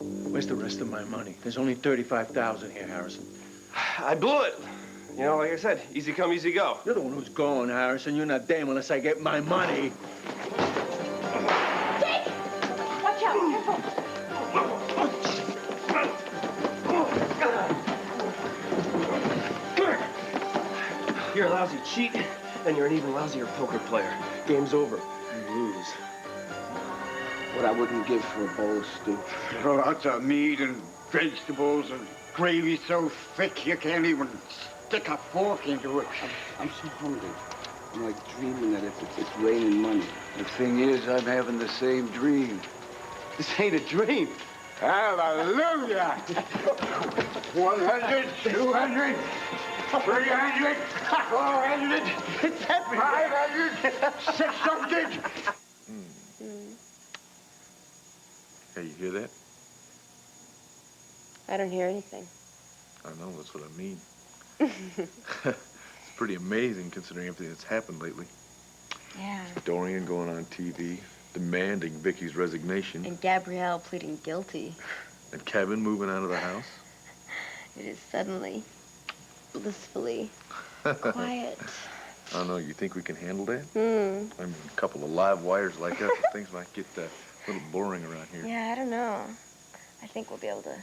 Where's the rest of my money? There's only $35,000 here, Harrison. I blew it. You know, like I said, easy come, easy go. You're the one who's going, Harrison. You're not damn unless I get my money. Dick! Watch out, careful. You're a lousy cheat, and you're an even lousier poker player. Game's over. You lose. What I wouldn't give for a bowl of stew. Lots of meat and vegetables and gravy so thick you can't even stick a fork into it. I'm so hungry. I'm like dreaming that if it's raining money. The thing is, I'm having the same dream. This ain't a dream. Hallelujah! 100, 200, 300, 400, 500, 600. Hey, you hear that? I don't hear anything. I know, that's what I mean. It's pretty amazing considering everything that's happened lately. Yeah. Dorian going on TV, demanding Viki's resignation. And Gabrielle pleading guilty. And Kevin moving out of the house. It is suddenly, blissfully quiet. I don't know, you think we can handle that? Hmm. I mean, a couple of live wires like us, things might get a little boring around here. Yeah, I don't know. I think we'll be able to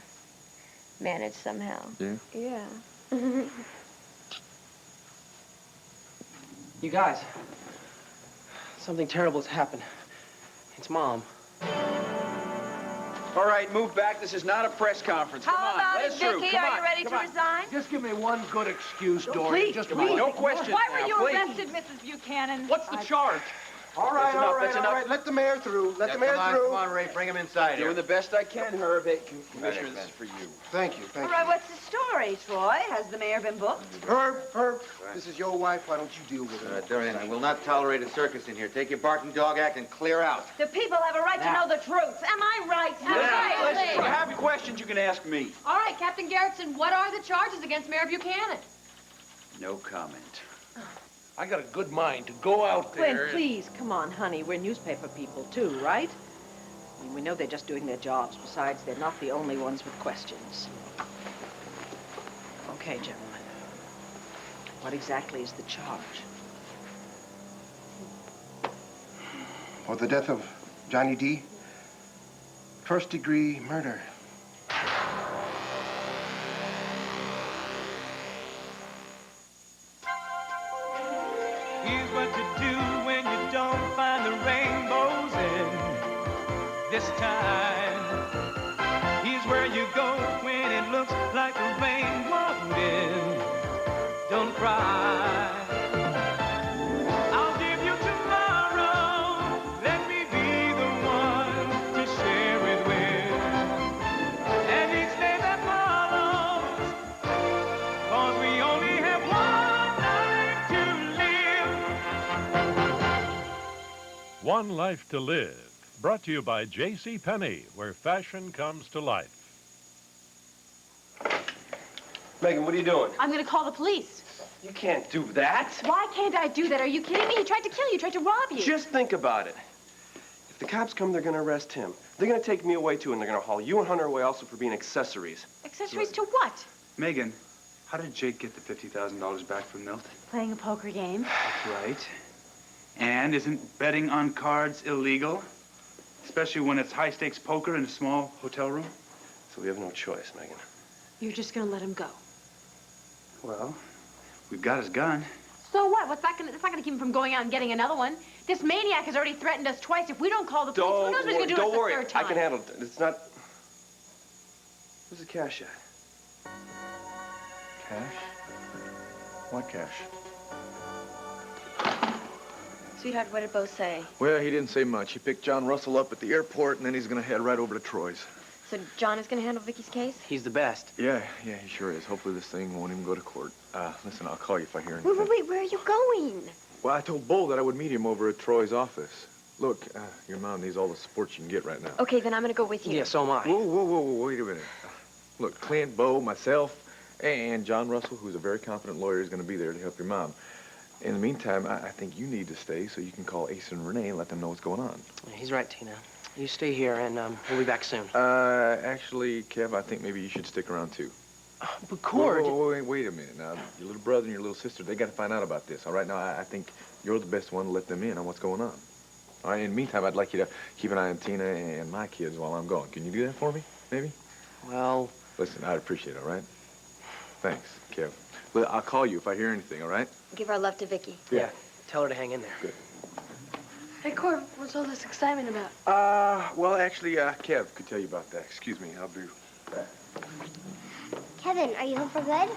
manage somehow. Yeah? Yeah. You guys, something terrible has happened. It's Mom. All right, move back. This is not a press conference. Come on, let us through. Viki, Come are on, you ready come to on. resign? Just give me one good excuse, Dorian. Please, Just please. one. No questions Why now, were you please. arrested, Mrs. Buchanan? What's the charge? All right, That's enough, all right, that's all enough. right. Let the mayor through. Let the mayor through. Come on, Rafe, bring him inside here. Doing the best I can, Herb. Hey, Commissioner, this is for you. Thank you, All thank right, you. what's the story, Troy? Has the mayor been booked? Herb, this is your wife. Why don't you deal with her? Dorian, I will not tolerate a circus in here. Take your barking dog act and clear out. The people have a right to know the truth. Am I right? Am I Listen, if you have questions, you can ask me. All right, Captain Garrettson, what are the charges against Mayor Buchanan? No comment. I got a good mind to go out there. Clint, please, come on, honey. We're newspaper people, too, right? I mean, we know they're just doing their jobs. Besides, they're not the only ones with questions. Okay, gentlemen. What exactly is the charge? For the death of Johnny Dee, first-degree murder. Here's what to do when you don't find the rainbows in this time. Here's where you go when it looks like the rain won't end. Don't cry. I'll give you tomorrow. Let me be the one to share it with. And each day that follows, 'cause we only have one life to live. One Life to Live, brought to you by J.C. Penney, where fashion comes to life. Megan, what are you doing? I'm gonna call the police. You can't do that. Why can't I do that? Are you kidding me? He tried to kill you, tried to rob you. Just think about it. If the cops come, they're gonna arrest him. They're gonna take me away, too, and they're gonna haul you and Hunter away also for being accessories. Accessories to what? Megan, how did Jake get the $50,000 back from Milton? Playing a poker game. That's right. And isn't betting on cards illegal? Especially when it's high-stakes poker in a small hotel room? So we have no choice, Megan. You're just gonna let him go. Well, we've got his gun. So what? That's not gonna keep him from going out and getting another one. This maniac has already threatened us twice. If we don't call the police, who knows what he's gonna do Don't us worry. the third time? I can handle it. It's not... Where's the cash at? Cash? What cash? Sweetheart, what did Bo say? Well, he didn't say much. He picked Jon Russell up at the airport, and then he's gonna head right over to Troy's. So John is going to handle Vicky's case? He's the best. Yeah, he sure is. Hopefully this thing won't even go to court. Listen, I'll call you if I hear anything. Wait, where are you going? Well, I told Bo that I would meet him over at Troy's office. Look, your mom needs all the support she can get right now. Okay, then I'm going to go with you. Yeah, so am I. Whoa, wait a minute. Look, Clint, Bo, myself, and Jon Russell, who's a very competent lawyer, is going to be there to help your mom. In the meantime, I think you need to stay so you can call Ace and Renee and let them know what's going on. Yeah, he's right, Tina. You stay here, and we'll be back soon. Actually, Kev, I think maybe you should stick around too. But Cord... Wait a minute now. Your little brother and your little sister, they got to find out about this. All right, now I think you're the best one to let them in on what's going on. All right, in the meantime, I'd like you to keep an eye on Tina and my kids while I'm gone. Can you do that for me, maybe? Well... Listen, I'd appreciate it, all right? Thanks, Kev. Well, I'll call you if I hear anything, all right? Give our love to Viki. Yeah, tell her to hang in there. Good. Hey, Cord, what's all this excitement about? Well, actually, Kev could tell you about that. Excuse me, I'll be back. Kevin, are you home for good?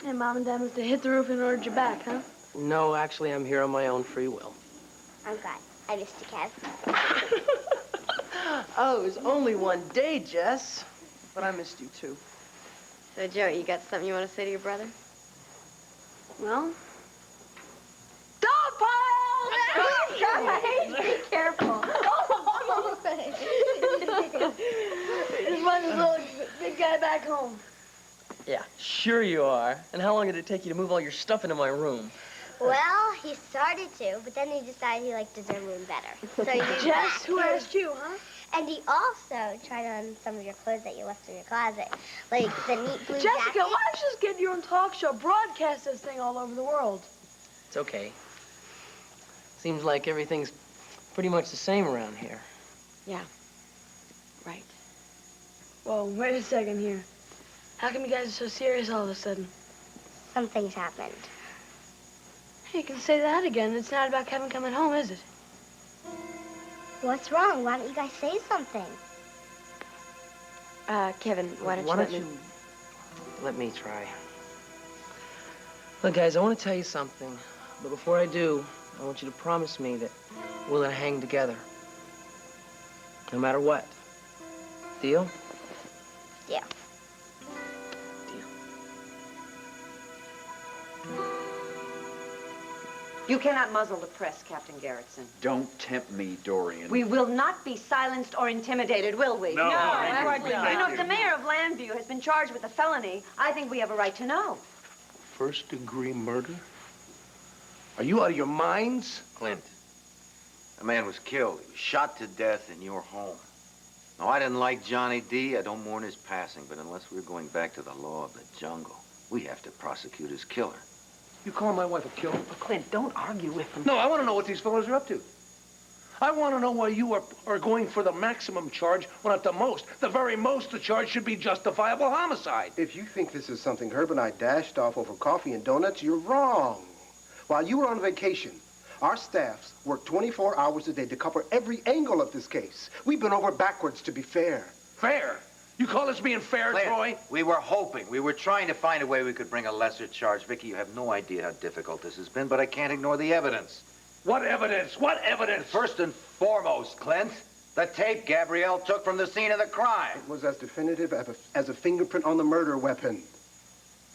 Hey, Mom and Dad must have hit the roof and ordered you back, huh? No, actually, I'm here on my own free will. I'm glad. I missed you, Kev. Oh, it was only one day, Jess. But I missed you, too. So, Joe, you got something you want to say to your brother? Well... Dog pile! Be careful. Just want this little big guy back home. Yeah, sure you are. And how long did it take you to move all your stuff into my room? Well, he started to, but then he decided he liked his own room better. So you Jess, who asked you, huh? And he also tried on some of your clothes that you left in your closet, like the neat blue Jessica, jacket. why don't you just get your own talk show, broadcast this thing all over the world? It's okay. Seems like everything's pretty much the same around here. Yeah. Right. Whoa, wait a second here. How come you guys are so serious all of a sudden? Something's happened. Hey, you can say that again. It's not about Kevin coming home, is it? What's wrong? Why don't you guys say something? Kevin, why don't you let me try. Look, guys, I want to tell you something. But before I do, I want you to promise me that we're going to hang together. No matter what. Deal? Yeah. You cannot muzzle the press, Captain Garretson. Don't tempt me, Dorian. We will not be silenced or intimidated, will we? No. Absolutely not. You know, if the mayor of Llanfair has been charged with a felony, I think we have a right to know. First-degree murder? Are you out of your minds? Clint, a man was killed. He was shot to death in your home. Now, I didn't like Johnny Dee. I don't mourn his passing, but unless we're going back to the law of the jungle, we have to prosecute his killer. You calling my wife a killer? Clint, don't argue with him. No, I want to know what these fellows are up to. I want to know why you are going for the maximum charge when at the most, the very most the charge should be justifiable homicide. If you think this is something Herb and I dashed off over coffee and donuts, you're wrong. While you were on vacation, our staffs worked 24 hours a day to cover every angle of this case. We've been over backwards to be fair. Fair? You call us being fair, Clint, Troy? we were hoping. We were trying to find a way we could bring a lesser charge. Viki, you have no idea how difficult this has been, but I can't ignore the evidence. What evidence? What evidence? First and foremost, Clint, the tape Gabrielle took from the scene of the crime. It was as definitive as a fingerprint on the murder weapon.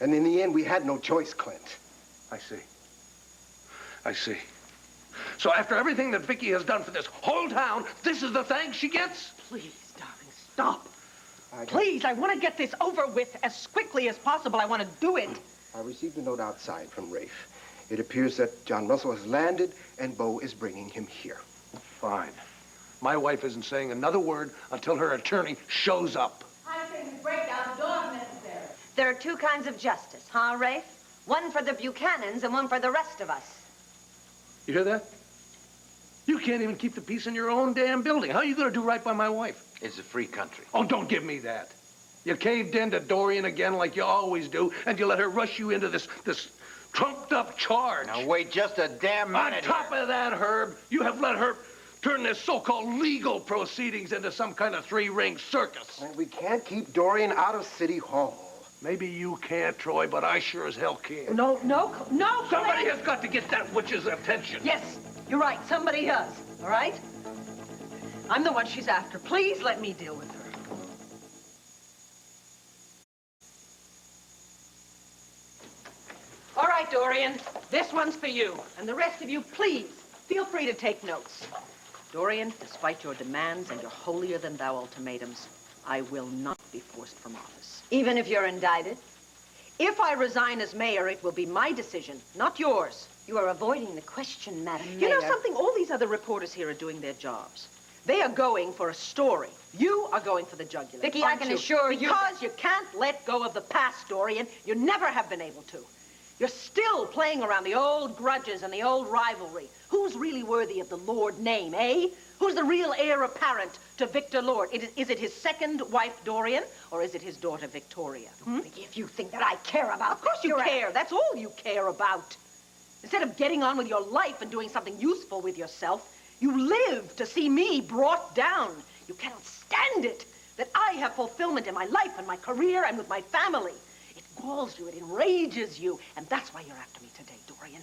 And in the end, we had no choice, Clint. I see. I see. So after everything that Viki has done for this whole town, this is the thanks she gets? Please, darling, stop. Please, I want to get this over with as quickly as possible. I want to do it. I received a note outside from Rafe. It appears that Jon Russell has landed and Bo is bringing him here. Fine. My wife isn't saying another word until her attorney shows up. I say we break down the door if necessary. There are two kinds of justice, huh, Rafe? One for the Buchanans and one for the rest of us. You hear that? You can't even keep the peace in your own damn building. How are you going to do right by my wife? It's a free country. Oh, don't give me that. You caved in to Dorian again like you always do, and you let her rush you into this trumped-up charge. Now, wait just a damn minute. On top of that, Herb, you have let her turn this so-called legal proceedings into some kind of three-ring circus. And we can't keep Dorian out of City Hall. Maybe you can't, Troy, but I sure as hell can. No. Somebody has got to get that witch's attention. Yes, you're right. Somebody does. All right? I'm the one she's after. Please let me deal with her. All right, Dorian. This one's for you. And the rest of you, please, feel free to take notes. Dorian, despite your demands and your holier-than-thou ultimatums, I will not be forced from office. Even if you're indicted? If I resign as mayor, it will be my decision, not yours. You are avoiding the question, Madam Mayor. You know something? All these other reporters here are doing their jobs. They are going for a story. You are going for the jugular. Viki, I can assure you... Because you can't let go of the past, Dorian. You never have been able to. You're still playing around the old grudges and the old rivalry. Who's really worthy of the Lord name, eh? Who's the real heir apparent to Victor Lord? Is it his second wife, Dorian, or is it his daughter, Victoria? Viki, if you think that I care about... Of course you care. That's all you care about. Instead of getting on with your life and doing something useful with yourself, you live to see me brought down. You cannot stand it that I have fulfillment in my life and my career and with my family. It galls you, it enrages you, and that's why you're after me today, Dorian.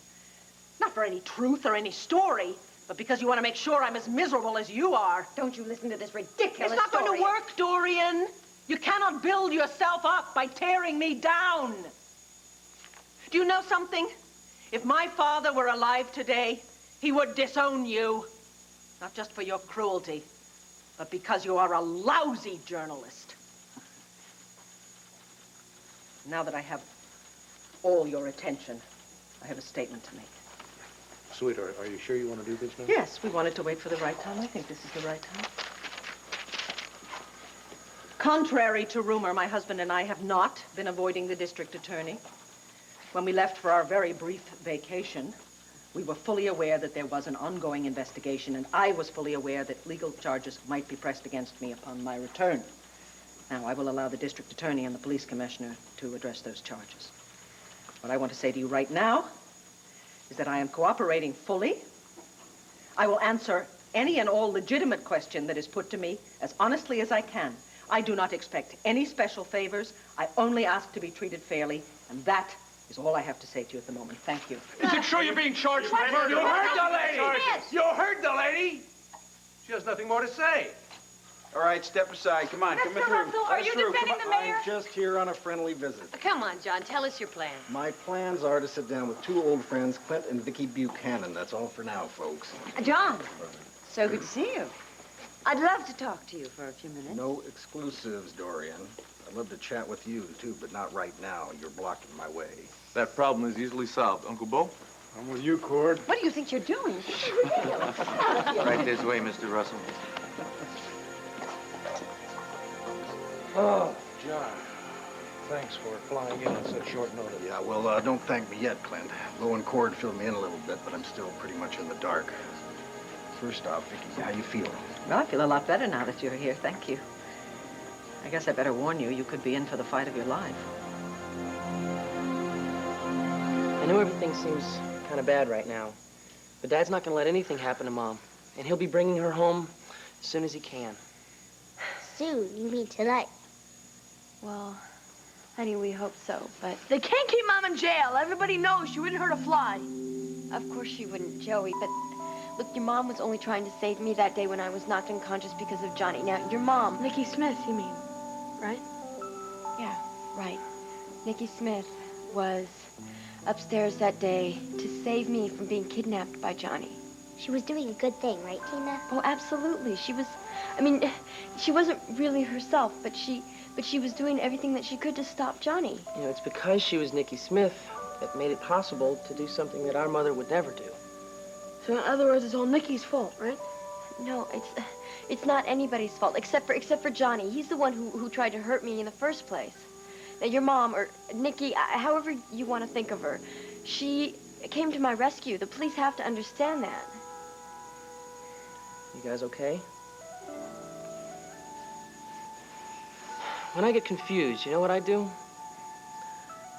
Not for any truth or any story, but because you want to make sure I'm as miserable as you are. Don't you listen to this ridiculous It's not story. going to work, Dorian. You cannot build yourself up by tearing me down. Do you know something? If my father were alive today, he would disown you. Not just for your cruelty, but because you are a lousy journalist. Now that I have all your attention, I have a statement to make. Sweetheart, are you sure you want to do this now? Yes, we wanted to wait for the right time. I think this is the right time. Contrary to rumor, my husband and I have not been avoiding the district attorney. When we left for our very brief vacation, we were fully aware that there was an ongoing investigation, and I was fully aware that legal charges might be pressed against me upon my return. Now, I will allow the district attorney and the police commissioner to address those charges. What I want to say to you right now is that I am cooperating fully. I will answer any and all legitimate question that is put to me as honestly as I can. I do not expect any special favors. I only ask to be treated fairly, and that is all I have to say to you at the moment. Thank you. Is it true you're being charged with murder? You heard the lady! Yes. You heard the lady! She has nothing more to say. All right, step aside. Come on, come Mr. through. Russell, are you defending the mayor? I'm just here on a friendly visit. Come on, John, tell us your plan. My plans are to sit down with two old friends, Clint and Viki Buchanan. That's all for now, folks. John, so good to see you. I'd love to talk to you for a few minutes. No exclusives, Dorian. I'd love to chat with you, too, but not right now. You're blocking my way. That problem is easily solved. Uncle Bo? I'm with you, Cord. What do you think you're doing? Right this way, Mr. Russell. Oh, John. Thanks for flying in on such short notice. Yeah, well, don't thank me yet, Clint. Lo and Cord filled me in a little bit, but I'm still pretty much in the dark. First off, Viki, how you feeling? Well, I feel a lot better now that you're here. Thank you. I guess I better warn you, you could be in for the fight of your life. I know everything seems kind of bad right now, but Dad's not going to let anything happen to Mom, and he'll be bringing her home as soon as he can. Soon? You mean tonight? Well, honey, we hope so, but... They can't keep Mom in jail. Everybody knows she wouldn't hurt a fly. Of course she wouldn't, Joey, but... Look, your mom was only trying to save me that day when I was knocked unconscious because of Johnny. Now, your mom... Nikki Smith, you mean, right? Yeah, right. Nikki Smith was upstairs that day to save me from being kidnapped by Johnny. She was doing a good thing, right, Tina? Oh, absolutely. She was... I mean, she wasn't really herself, but she was doing everything that she could to stop Johnny. You know, it's because she was Nikki Smith that made it possible to do something that our mother would never do. So in other words, it's all Nikki's fault, right? No, it's not anybody's fault, except for Johnny. He's the one who tried to hurt me in the first place. Now, your mom, or Nikki, however you want to think of her, she came to my rescue. The police have to understand that. You guys okay? When I get confused, you know what I do?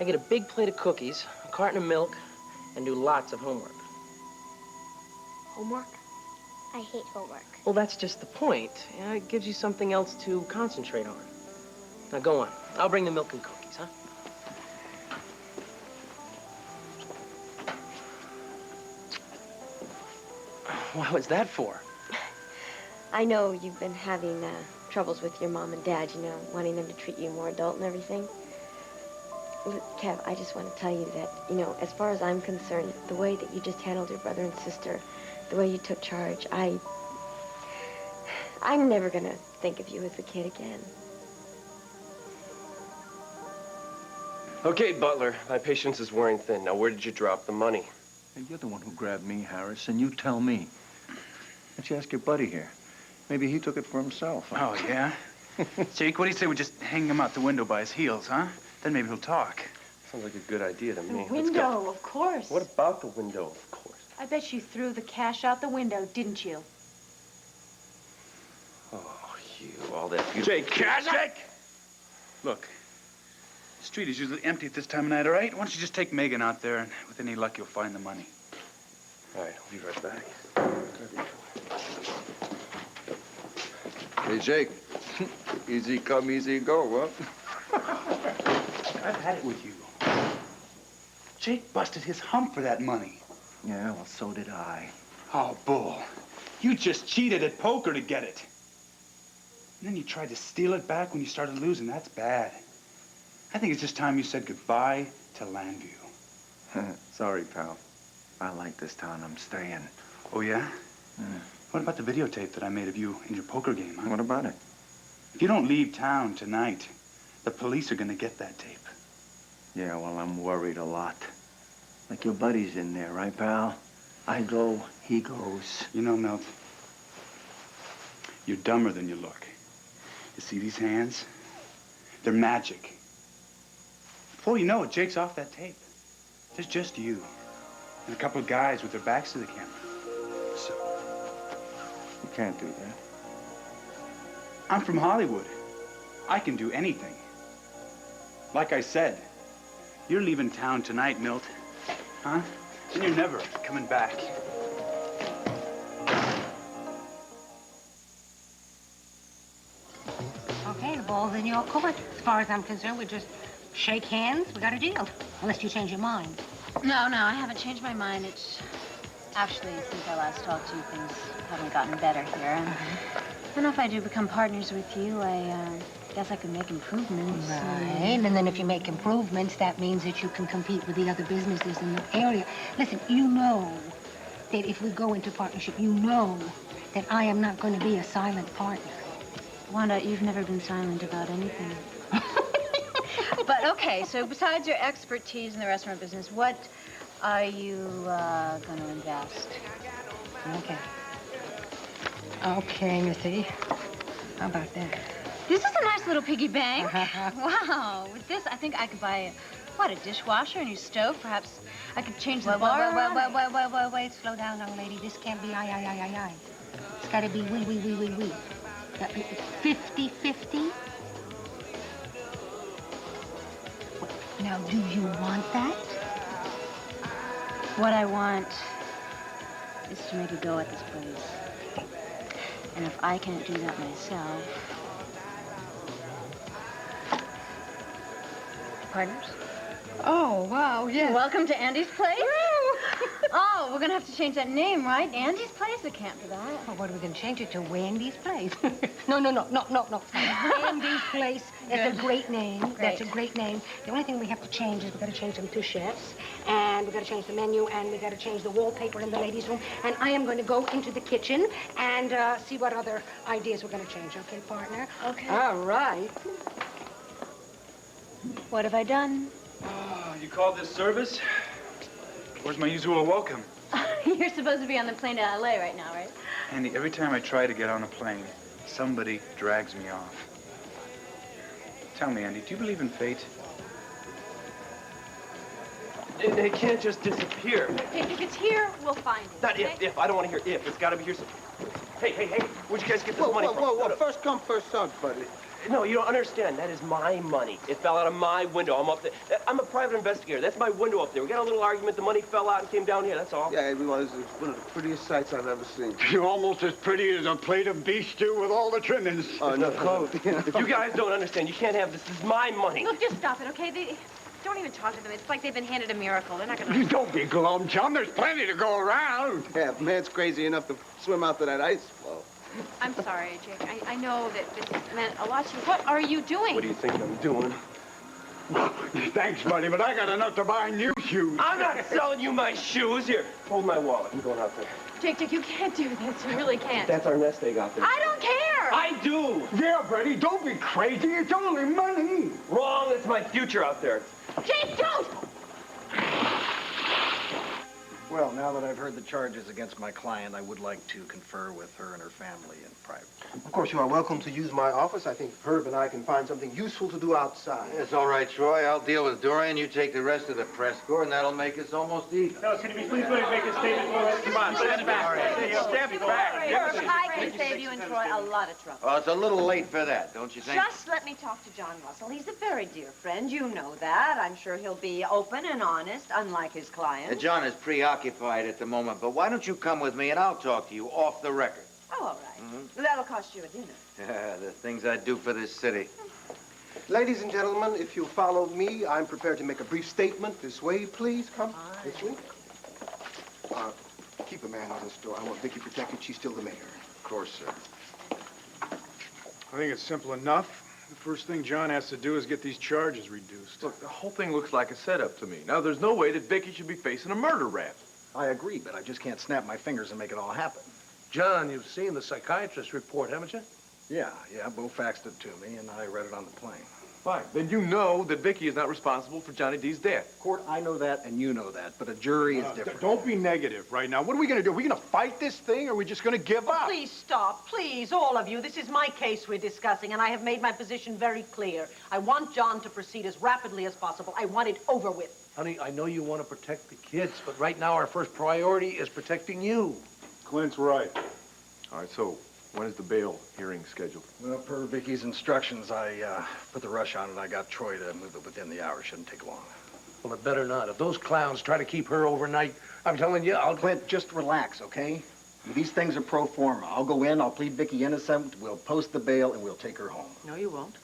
I get a big plate of cookies, a carton of milk, and do lots of homework. Homework? I hate homework. Well, that's just the point. You know, it gives you something else to concentrate on. Now, go on. I'll bring the milk and cookies, huh? What was that for? I know you've been having troubles with your mom and dad, you know, wanting them to treat you more adult and everything. Look, Kev, I just want to tell you that, you know, as far as I'm concerned, the way that you just handled your brother and sister, the way you took charge, I'm never gonna think of you as a kid again. Okay, Butler, my patience is wearing thin. Now, where did you drop the money? Hey, you're the one who grabbed me, Harris, and you tell me. Why don't you ask your buddy here? Maybe he took it for himself. Oh, yeah? Jake, what do you say we just hang him out the window by his heels, huh? Then maybe he'll talk. Sounds like a good idea to me. The window, of course. What about the window, of course? I bet you threw the cash out the window, didn't you? Oh, you, all that beautiful... Jake, Jake! Look, the street is usually empty at this time of night, all right? Why don't you just take Megan out there, and with any luck, you'll find the money. All right, I'll be right back. Hey, Jake. Easy come, easy go, huh? I've had it with you. Jake busted his hump for that money. Yeah, well, so did I. Oh, bull. You just cheated at poker to get it. And then you tried to steal it back when you started losing. That's bad. I think it's just time you said goodbye to Llanfair. Sorry, pal. I like this town. I'm staying. Oh, yeah? What about the videotape that I made of you in your poker game, huh? What about it? If you don't leave town tonight, the police are gonna get that tape. Yeah, well, I'm worried a lot. Like your buddy's in there, right, pal? I go, he goes. You know, Milt, you're dumber than you look. You see these hands? They're magic. Before you know it, Jake's off that tape. There's just you and a couple of guys with their backs to the camera. So, You can't do that. I'm from Hollywood. I can do anything. Like I said, you're leaving town tonight, Milt. Huh? And you're never coming back. Okay, the ball's in your court. As far as I'm concerned, we just shake hands. We got a deal. Unless you change your mind. No, I haven't changed my mind. It's actually, since I last talked to you, things haven't gotten better here. And I don't know if I do become partners with you. I guess I could make improvements. Right, and then if you make improvements, that means that you can compete with the other businesses in the area. Listen, you know that if we go into partnership, you know that I am not going to be a silent partner. Wanda, you've never been silent about anything. But okay, so besides your expertise in the restaurant business, what are you going to invest? Okay. Okay, Missy. How about that? This is a nice little piggy bank. Wow. With this, I think I could buy, what, a dishwasher, a new stove? Perhaps I could change the bar around. Wait. Slow down, young lady. This can't be I. It's got to be we. 50-50? Now, do you want that? What I want is to make a go at this place. And if I can't do that myself... Partners? Oh, wow, yes. Welcome to Andy's Place. Oh, we're going to have to change that name, right? Andy's Place? It can't be that. Well, what are we going to change it to? Wendy's Place. No. Andy's Place. That's a great name. Great. That's a great name. The only thing we have to change is we've got to change them to chefs, and we've got to change the menu, and we've got to change the wallpaper in the ladies' room. And I am going to go into the kitchen and see what other ideas we're going to change. Okay, partner? Okay. All right. What have I done? Oh, you called this service? Where's my usual welcome? You're supposed to be on the plane to LA right now, right? Andy, every time I try to get on a plane, somebody drags me off. Tell me, Andy, do you believe in fate? It can't just disappear. If it's here, we'll find it. Not okay? if. I don't want to hear if. It's got to be here. Hey. Where'd you guys get this money from? Whoa. First come, first served, buddy. No, you don't understand. That is my money. It fell out of my window. I'm up there. I'm a private investigator. That's my window up there. We got a little argument. The money fell out and came down here. That's all. Yeah, everyone, it's one of the prettiest sights I've ever seen. You're almost as pretty as a plate of beef stew with all the trimmings. Oh, no. If you guys don't understand, you can't have this. This is my money. Look, just stop it, okay? Don't even talk to them. It's like they've been handed a miracle. They're not going to... Don't be glum, chum. There's plenty to go around. Yeah, if man's crazy enough to swim out to that ice floe. I'm sorry, Jake. I know that this meant a lot to you. What are you doing? What do you think I'm doing? Thanks, buddy, but I got enough to buy new shoes. I'm not selling you my shoes. Here, hold my wallet. I'm going out there. Jake, you can't do this. You really can't. That's our nest egg out there. I don't care. I do. Yeah, buddy, don't be crazy. It's only money. Wrong. It's my future out there. Jake, don't! Well, now that I've heard the charges against my client, I would like to confer with her and her family in private. Of course, you are welcome to use my office. I think Herb and I can find something useful to do outside. It's all right, Troy. I'll deal with Dorian. You take the rest of the press corps, and that'll make us almost even. No, can you please make a statement for us? Come on, stand back. Step back. Herb, I can save you and Troy a lot of trouble. Well, it's a little late for that, don't you think? Just let me talk to Jon Russell. He's a very dear friend. You know that. I'm sure he'll be open and honest, unlike his client. John is preoccupied at the moment, but why don't you come with me and I'll talk to you off the record? Oh, all right. That'll cost you a dinner. The things I do for this city. Ladies and gentlemen, if you'll follow me, I'm prepared to make a brief statement. This way, please. Come. This way. Keep a man on this door. I want Viki protected. She's still the mayor. Of course, sir. I think it's simple enough. The first thing John has to do is get these charges reduced. Look, the whole thing looks like a setup to me. Now, there's no way that Viki should be facing a murder rap. I agree, but I just can't snap my fingers and make it all happen. John, you've seen the psychiatrist's report, haven't you? Yeah, Bo faxed it to me, and I read it on the plane. Fine. Then you know that Viki is not responsible for Johnny Dee's death. Court, I know that, and you know that, but a jury is different. Don't be negative right now. What are we going to do? Are we going to fight this thing, or are we just going to give up? Please stop. Please, all of you. This is my case we're discussing, and I have made my position very clear. I want John to proceed as rapidly as possible. I want it over with. Honey, I know you want to protect the kids, but right now our first priority is protecting you. Clint's right. All right, so when is the bail hearing scheduled? Well, per Vicky's instructions, I put the rush on it. I got Troy to move it within the hour. Shouldn't take long. Well, it better not. If those clowns try to keep her overnight, I'm telling you, I'll... Clint, just relax, okay? These things are pro forma. I'll go in, I'll plead Viki innocent, we'll post the bail, and we'll take her home. No, you won't.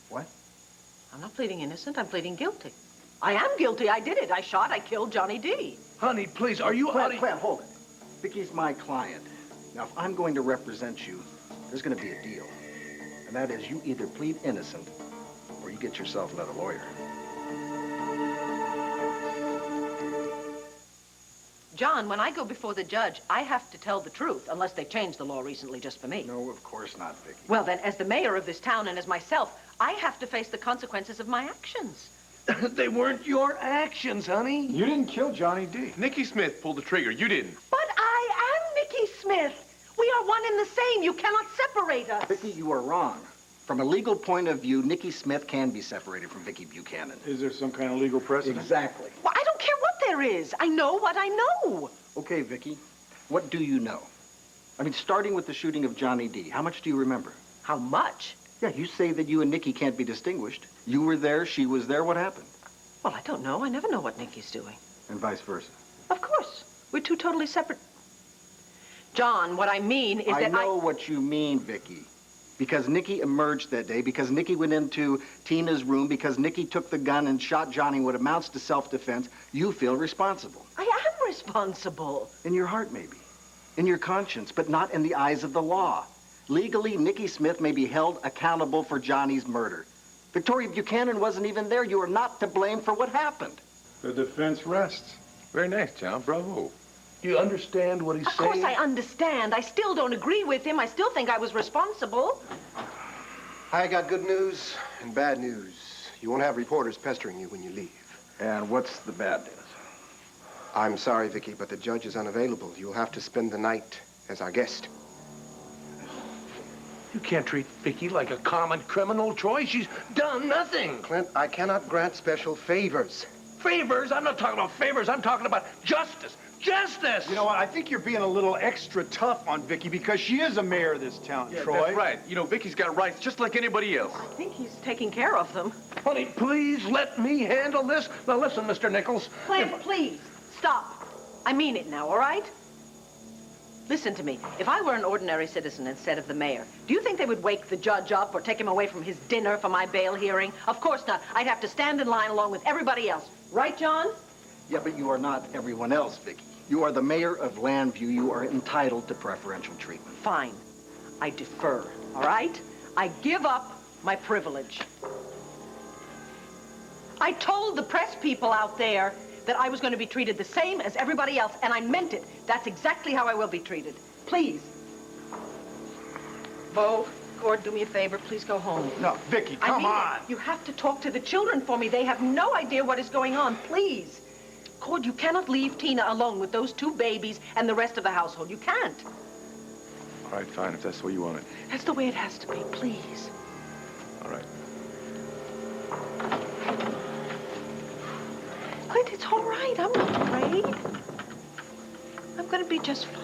What? I'm not pleading innocent. I'm pleading guilty. I am guilty. I did it. I killed Johnny Dee. Honey, please, are you... Clint, hold it. Vicky's my client. Now, if I'm going to represent you, there's going to be a deal. And that is you either plead innocent or you get yourself another lawyer. John, when I go before the judge, I have to tell the truth, unless they changed the law recently just for me. No, of course not, Viki. Well, then, as the mayor of this town and as myself, I have to face the consequences of my actions. They weren't your actions, honey. You didn't kill Johnny Dee. Nikki Smith pulled the trigger. You didn't. But I am Nikki Smith. We are one and the same. You cannot separate us. Viki, you are wrong. From a legal point of view, Nikki Smith can be separated from Viki Buchanan. Is there some kind of legal precedent? Exactly. Well, I don't care what there is. I know what I know. Okay, Viki, what do you know? I mean, starting with the shooting of Johnny Dee, how much do you remember? How much? Yeah, you say that you and Nikki can't be distinguished. You were there, she was there. What happened? Well, I don't know. I never know what Nikki's doing. And vice versa. Of course. We're two totally separate... John, what I mean is that I know what you mean, Viki. Because Nikki emerged that day, because Nikki went into Tina's room, because Nikki took the gun and shot Johnny what amounts to self-defense, you feel responsible. I am responsible. In your heart, maybe. In your conscience, but not in the eyes of the law. Legally, Nikki Smith may be held accountable for Johnny's murder. Victoria Buchanan wasn't even there. You are not to blame for what happened. The defense rests. Very nice, John. Bravo. You understand what he's saying? Of course I understand. I still don't agree with him. I still think I was responsible. I got good news and bad news. You won't have reporters pestering you when you leave. And what's the bad news? I'm sorry, Viki, but the judge is unavailable. You'll have to spend the night as our guest. You can't treat Viki like a common criminal, Troy. She's done nothing. Clint, I cannot grant special favors. Favors? I'm not talking about favors. I'm talking about justice. Justice! You know what? I think you're being a little extra tough on Viki because she is a mayor of this town, Yeah, Troy. that's right. You know, Vicky's got rights just like anybody else. I think he's taking care of them. Honey, please let me handle this. Now listen, Mr. Nichols. Clint, please, stop. I mean it now, all right? Listen to me. If I were an ordinary citizen instead of the mayor, do you think they would wake the judge up or take him away from his dinner for my bail hearing? Of course not. I'd have to stand in line along with everybody else. Right, John? Yeah, but you are not everyone else, Viki. You are the mayor of Llanfair. You are entitled to preferential treatment. Fine. I defer, all right? I give up my privilege. I told the press people out there that I was going to be treated the same as everybody else, and I meant it. That's exactly how I will be treated. Please. Bo, Gord, do me a favor. Please go home. No, Viki, come on. You have to talk to the children for me. They have no idea what is going on. Please. Cord, you cannot leave Tina alone with those 2 babies and the rest of the household. You can't. All right, fine, if that's the way you want it. That's the way it has to be, please. All right. Clint, it's all right. I'm not afraid. I'm gonna be just fine.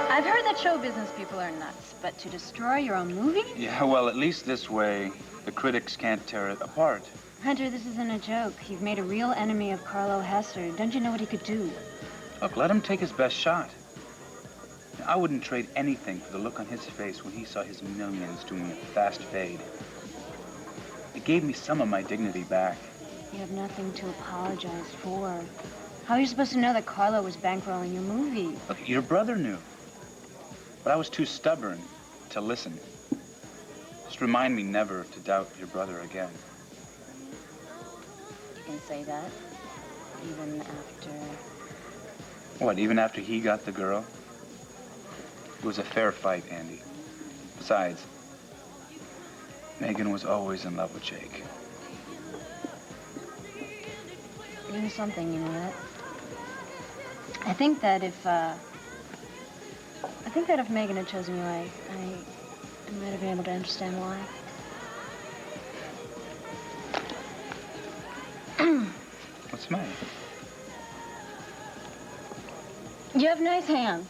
I've heard that show business people are nuts, but to destroy your own movie? Yeah, well, at least this way, the critics can't tear it apart. Hunter, this isn't a joke. You've made a real enemy of Carlo Hester. Don't you know what he could do? Look, let him take his best shot. I wouldn't trade anything for the look on his face when he saw his millions doing a fast fade. It gave me some of my dignity back. You have nothing to apologize for. How are you supposed to know that Carlo was bankrolling your movie? Look, your brother knew. But I was too stubborn to listen. Just remind me never to doubt your brother again. You can say that, even after... What, even after he got the girl? It was a fair fight, Andy. Besides, Megan was always in love with Jake. You know something, you know that? I think that if Megan had chosen you, I might have been able to understand why. What's the matter? You have nice hands.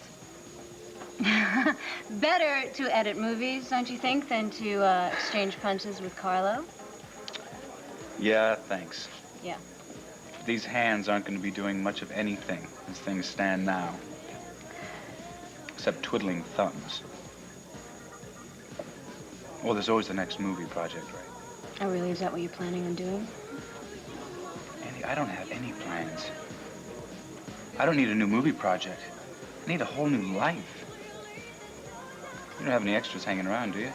Better to edit movies, don't you think, than to exchange punches with Carlo? Yeah, thanks. Yeah. These hands aren't going to be doing much of anything as things stand now. Except twiddling thumbs. Well, there's always the next movie project, right? Oh, really? Is that what you're planning on doing? Andy, I don't have any plans. I don't need a new movie project. I need a whole new life. You don't have any extras hanging around, do you?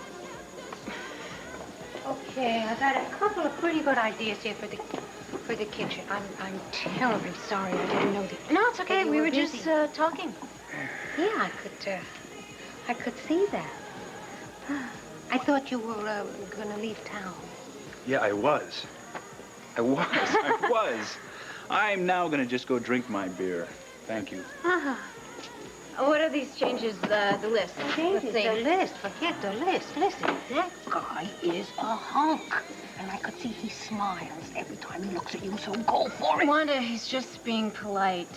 Okay, I got a couple of pretty good ideas here for the kitchen. I'm terribly sorry I didn't know that. No, it's okay. We were just talking. Yeah, I could see that. I thought you were gonna leave town. Yeah, I was. I was. I'm now gonna just go drink my beer. Thank you. What are these changes, the list? Changes, the list. Forget the list. Listen, that guy is a hunk. And I could see he smiles every time he looks at you, so go for it. Wanda, he's just being polite.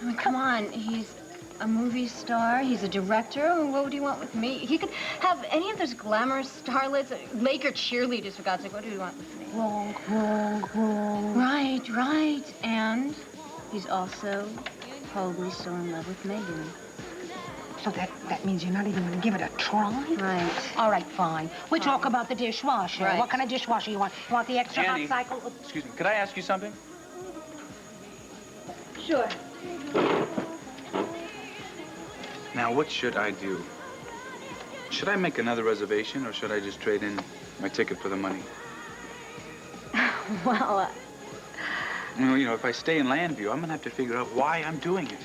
I mean, come on, he's a movie star. He's a director. What would you want with me? He could have any of those glamorous starlets, Laker cheerleaders, for God's sake. What do you want with me? Wrong. Right. And he's also probably still in love with Megan. So that means you're not even going to give it a try? Right. All right, fine. We talk about the dishwasher. Right. What kind of dishwasher you want? You want the extra Andy, hot cycle? Excuse me, could I ask you something? Sure. Now, what should I do? Should I make another reservation, or should I just trade in my ticket for the money? Well, Well, you know, if I stay in Llanfair, I'm going to have to figure out why I'm doing it.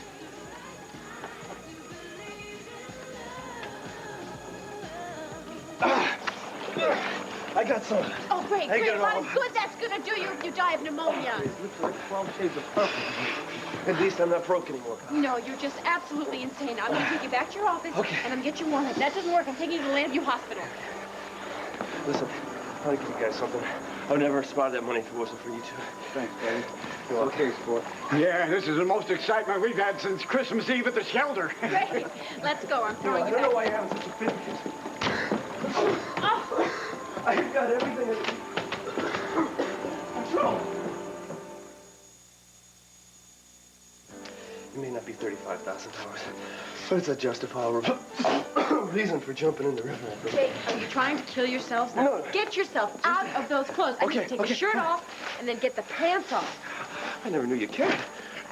I got some. Oh, great. I got it all. What good that's gonna do you if you die of pneumonia. It looks like 12 shades of purple. At least I'm not broke anymore. No, you're just absolutely insane. I'm gonna take you back to your office, Okay. and I'm gonna get you warm. If that doesn't work, I'm taking you to the Llanfair Hospital. Listen, I'll give you guys something. I would never have spotted that money if it wasn't for you two. Thanks, Daddy. You're welcome. Okay, sport. Yeah, this is the most excitement we've had since Christmas Eve at the shelter. Great. Let's go. I'm throwing I you don't back. know why you're having such a fit. Oh. I've got everything under control. It may not be $35,000, but it's a justifiable reason for jumping in the river. Jake, are you trying to kill yourselves? Now, No. Get yourself out of those clothes. I need Okay, to take okay. the shirt off and then get the pants off. I never knew you cared.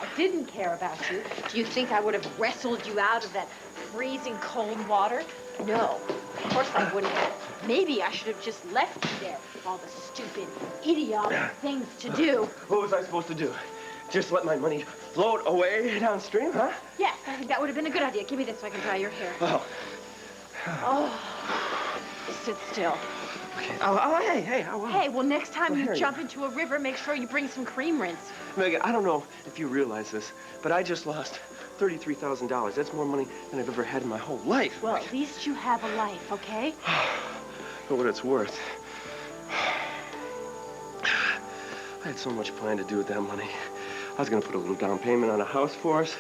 I didn't care about you. Do you think I would have wrestled you out of that freezing cold water? No, of course I wouldn't have. Maybe I should have just left you there with all the stupid, idiotic things to do. What was I supposed to do? Just let my money float away downstream, huh? Yes, I think that would have been a good idea. Give me this so I can dry your hair. Oh. Oh. Sit still. Okay. Oh, hey. Hey, well, next time you Here you jump into a river, make sure you bring some cream rinse. Megan, I don't know if you realize this, but I just lost $33,000. That's more money than I've ever had in my whole life. Well, at least you have a life, okay? For what it's worth. I had so much planned to do with that money. I was gonna put a little down payment on a house for us.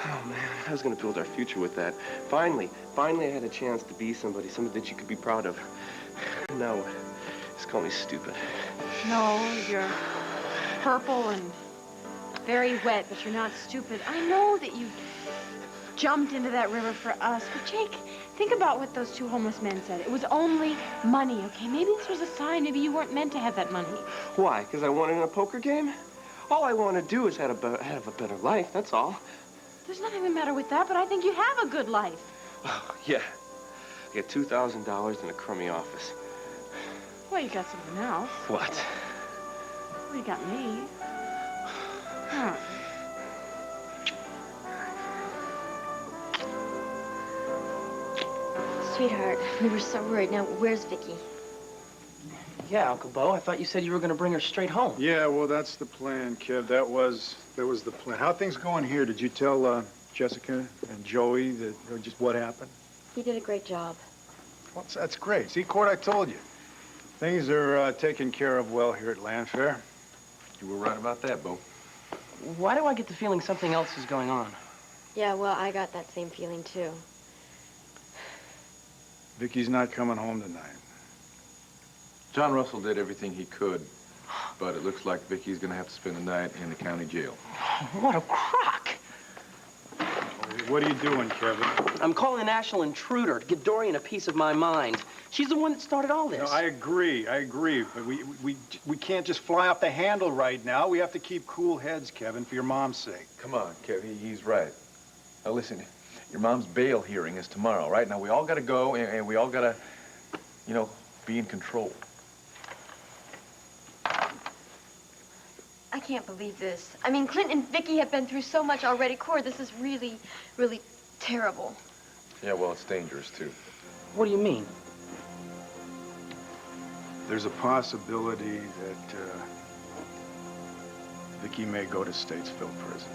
Oh, man, I was gonna build our future with that. Finally, I had a chance to be somebody that you could be proud of. Now, just call me stupid. No, you're purple and very wet, but you're not stupid. I know that you jumped into that river for us, but Jake, think about what those two homeless men said. It was only money, okay? Maybe this was a sign. Maybe you weren't meant to have that money. Why? Because I won in a poker game? All I want to do is have a better life, that's all. There's nothing the matter with that, but I think you have a good life. Oh, yeah. I get $2,000 in a crummy office. Well, you got something else. What? Well, you got me. Huh. Sweetheart, we were so worried. Now, where's Viki? Yeah, Uncle Bo, I thought you said you were going to bring her straight home. Yeah, well, that's the plan, Kev. That was the plan. How things going here? Did you tell Jessica and Joey that just what happened? He did a great job. Well, that's great. See, Court, I told you. Things are taken care of well here at Llanfair. You were right about that, Bo. Why do I get the feeling something else is going on? Yeah, well, I got that same feeling, too. Viki's not coming home tonight. Jon Russell did everything he could, but it looks like Viki's gonna have to spend the night in the county jail. What a crock! What are you doing, Kevin? I'm calling a national intruder to give Dorian a piece of my mind. She's the one that started all this. No, I agree, but we can't just fly off the handle right now. We have to keep cool heads, Kevin, for your mom's sake. Come on, Kev, he's right. Now listen, your mom's bail hearing is tomorrow, right? Now we all gotta go, and we all gotta, you know, be in control. I can't believe this. I mean, Clint and Viki have been through so much already. Cord, this is really, really terrible. Yeah, well, it's dangerous, too. What do you mean? There's a possibility that Viki may go to Statesville prison.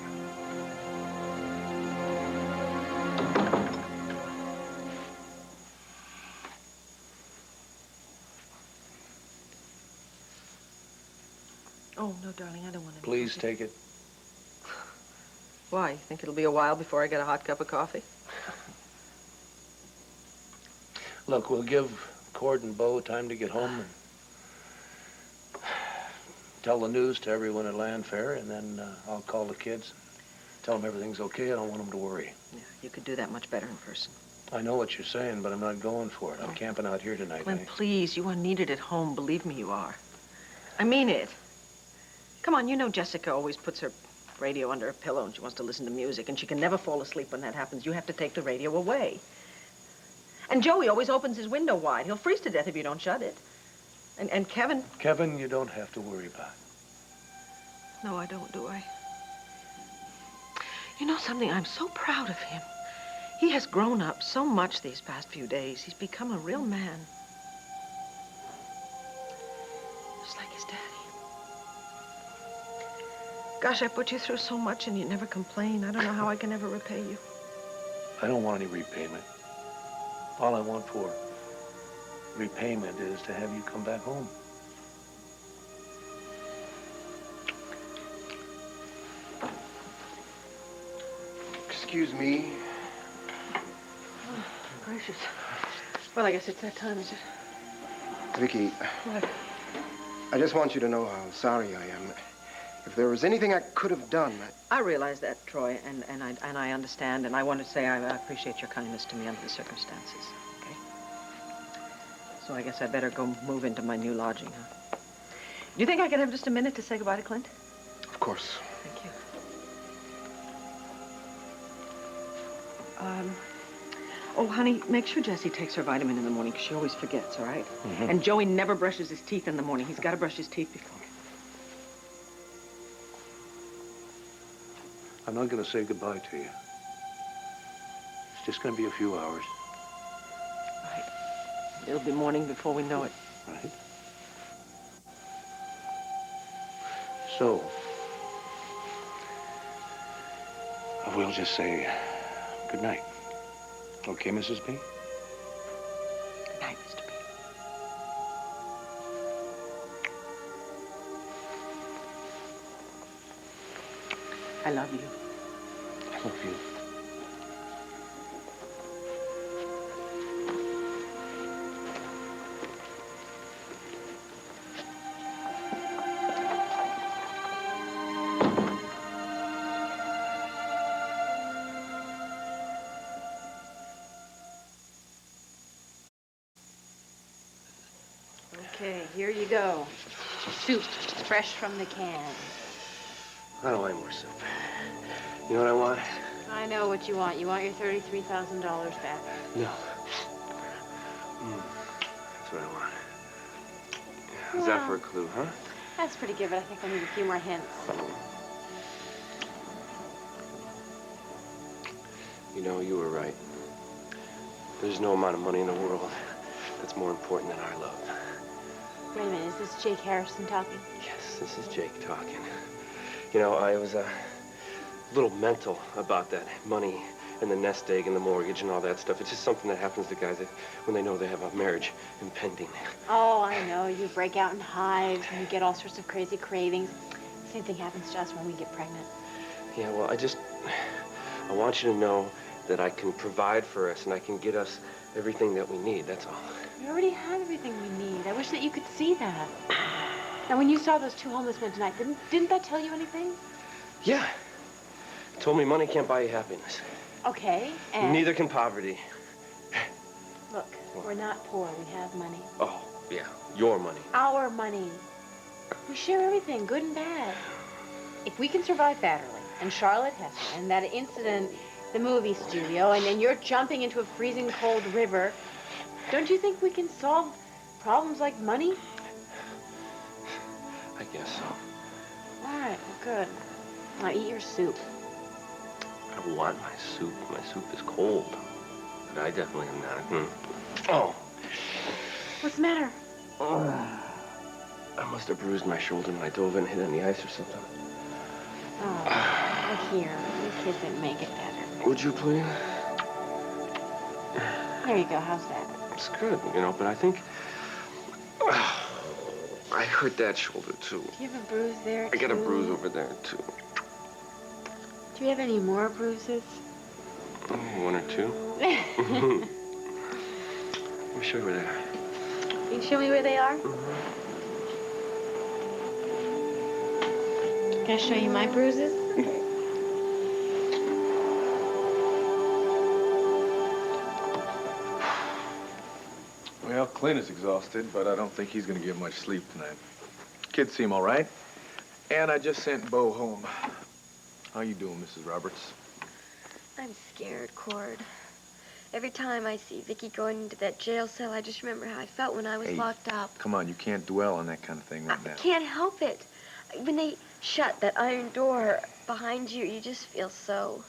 Oh, no, darling, I don't want to. Please take it. Why? You think it'll be a while before I get a hot cup of coffee? Look, we'll give Cord and Bo time to get home and tell the news to everyone at Llanfair, and then I'll call the kids, tell them everything's okay. I don't want them to worry. Yeah, you could do that much better in person. I know what you're saying, but I'm not going for it. I'm camping out here tonight. Clint, please, you are needed at home. Believe me, you are. I mean it. Come on, you know Jessica always puts her radio under her pillow and she wants to listen to music, and she can never fall asleep when that happens. You have to take the radio away. And Joey always opens his window wide. He'll freeze to death if you don't shut it. And Kevin... Kevin, you don't have to worry about it. No, I don't, do I? You know something? I'm so proud of him. He has grown up so much these past few days. He's become a real man. Just like his daddy. Gosh, I put you through so much and you never complain. I don't know how I can ever repay you. I don't want any repayment. All I want for repayment is to have you come back home. Excuse me. Oh, gracious. Well, I guess it's that time, is it? Viki, What? I just want you to know how sorry I am. If there was anything I could have done, I realize that, Troy, and I understand, and I want to say I appreciate your kindness to me under the circumstances, okay? So I guess I better go move into my new lodging, huh? Do you think I could have just a minute to say goodbye to Clint? Of course. Thank you. Oh, honey, make sure Jessie takes her vitamin in the morning, because she always forgets, all right? Mm-hmm. And Joey never brushes his teeth in the morning. He's got to brush his teeth before. I'm not going to say goodbye to you. It's just going to be a few hours. Right. It'll be morning before we know it. Right. So, we'll just say good night. Okay, Mrs. B? Good night, Mr. B. I love you. I love you. Okay, here you go. Soup, fresh from the can. I don't like more soup. You know what I want? I know what you want. You want your $33,000 back. No. That's what I want. How's that for a clue, huh? That's pretty good, but I think I need a few more hints. You know, you were right. There's no amount of money in the world that's more important than our love. Wait a minute, is this Jake Harrison talking? Yes, this is Jake talking. You know, I was a little mental about that money and the nest egg and the mortgage and all that stuff. It's just something that happens to guys that, when they know they have a marriage impending. Oh, I know. You break out in hives and you get all sorts of crazy cravings. Same thing happens to us when we get pregnant. Yeah, well, I want you to know that I can provide for us and I can get us everything that we need, that's all. We already have everything we need. I wish that you could see that. Now, when you saw those two homeless men tonight, didn't that tell you anything? Yeah. It told me money can't buy you happiness. Okay, and... Neither can poverty. Look, we're not poor. We have money. Oh, yeah. Your money. Our money. We share everything, good and bad. If we can survive Batterley and Charlotte Heston and that incident, the movie studio, and then you're jumping into a freezing cold river, don't you think we can solve problems like money? I guess so. All right, well, good. Now eat your soup. I want my soup. My soup is cold. But I definitely am not. Oh. What's the matter? I must have bruised my shoulder when I dove in and hit on the ice or something. Oh, look here. You kids didn't make it better. Would you please? There you go. How's that? It's good, you know, but I think I hurt that shoulder, too. Do you have a bruise there, I got a bruise over there, too. Do you have any more bruises? One or two. Let me show you where they are. You can show me where they are? Can I show you my bruises? Well, Clint is exhausted, but I don't think he's going to get much sleep tonight. Kids seem all right. And I just sent Bo home. How you doing, Mrs. Roberts? I'm scared, Cord. Every time I see Viki going into that jail cell, I just remember how I felt when I was locked up. Come on, you can't dwell on that kind of thing right now. I can't help it. When they shut that iron door behind you, you just feel so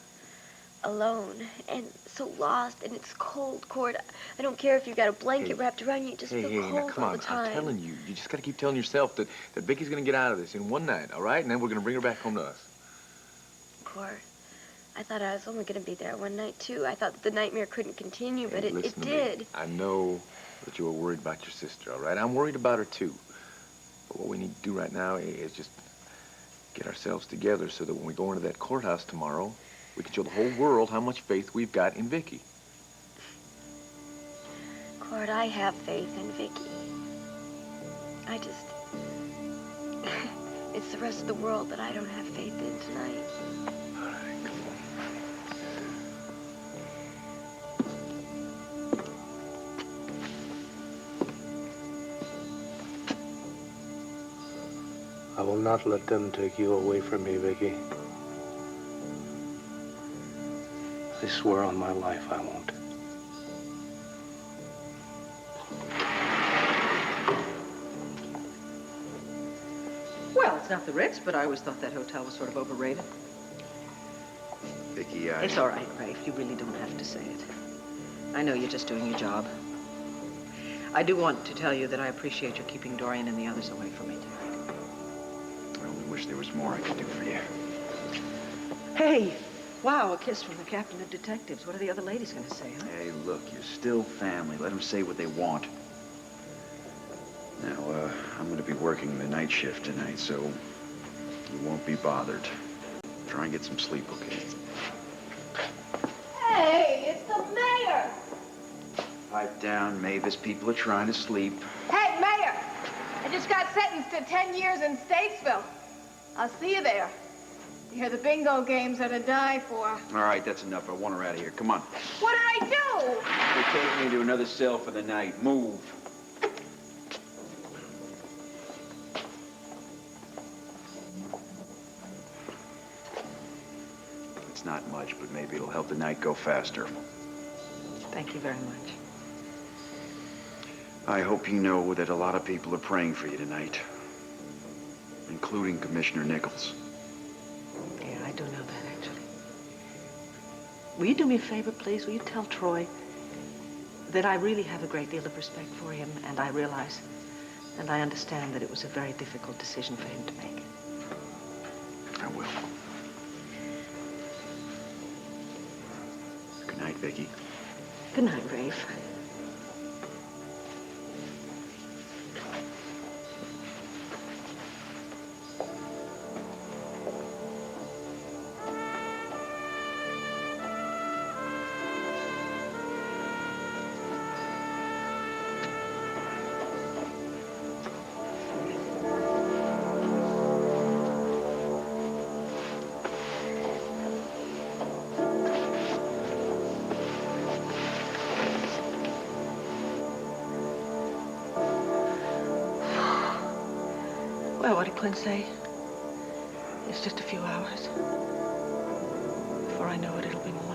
alone and so lost, and it's cold, Cord. I don't care if you've got a blanket wrapped around you, you just feel cold now, come all on. the time. I'm telling you, you just got to keep telling yourself that Viki's going to get out of this in one night, all right? And then we're going to bring her back home to us. Cord, I thought I was only going to be there one night, too. I thought that the nightmare couldn't continue, but it Listen to did. me. I know that you were worried about your sister, all right? I'm worried about her, too. But what we need to do right now is just get ourselves together so that when we go into that courthouse tomorrow, we can show the whole world how much faith we've got in Viki. Cord, I have faith in Viki. I just... it's the rest of the world that I don't have faith in tonight. All right, come I will not let them take you away from me, Viki. I swear on my life I won't. Well, it's not the Ritz, but I always thought that hotel was sort of overrated. Viki, It's all right, Rafe. You really don't have to say it. I know you're just doing your job. I do want to tell you that I appreciate your keeping Dorian and the others away from me tonight. I only wish there was more I could do for you. Hey! Wow, a kiss from the captain of detectives. What are the other ladies going to say, huh? Hey, look, you're still family. Let them say what they want. Now, I'm going to be working the night shift tonight, so you won't be bothered. Try and get some sleep, okay? Hey, it's the mayor! Pipe down, Mavis. People are trying to sleep. Hey, mayor! I just got sentenced to 10 years in Statesville. I'll see you there. You hear the bingo games are to die for. All right, that's enough. I want her out of here. Come on. What did I do? They're taking you to another cell for the night. Move. It's not much, but maybe it'll help the night go faster. Thank you very much. I hope you know that a lot of people are praying for you tonight, including Commissioner Nichols. Yeah, I do know that, actually. Will you do me a favor, please? Will you tell Troy that I really have a great deal of respect for him, and I realize and I understand that it was a very difficult decision for him to make. I will. Good night, Viki. Good night, Rafe. Well, what did Clint say? It's just a few hours. Before I know it, it'll be more.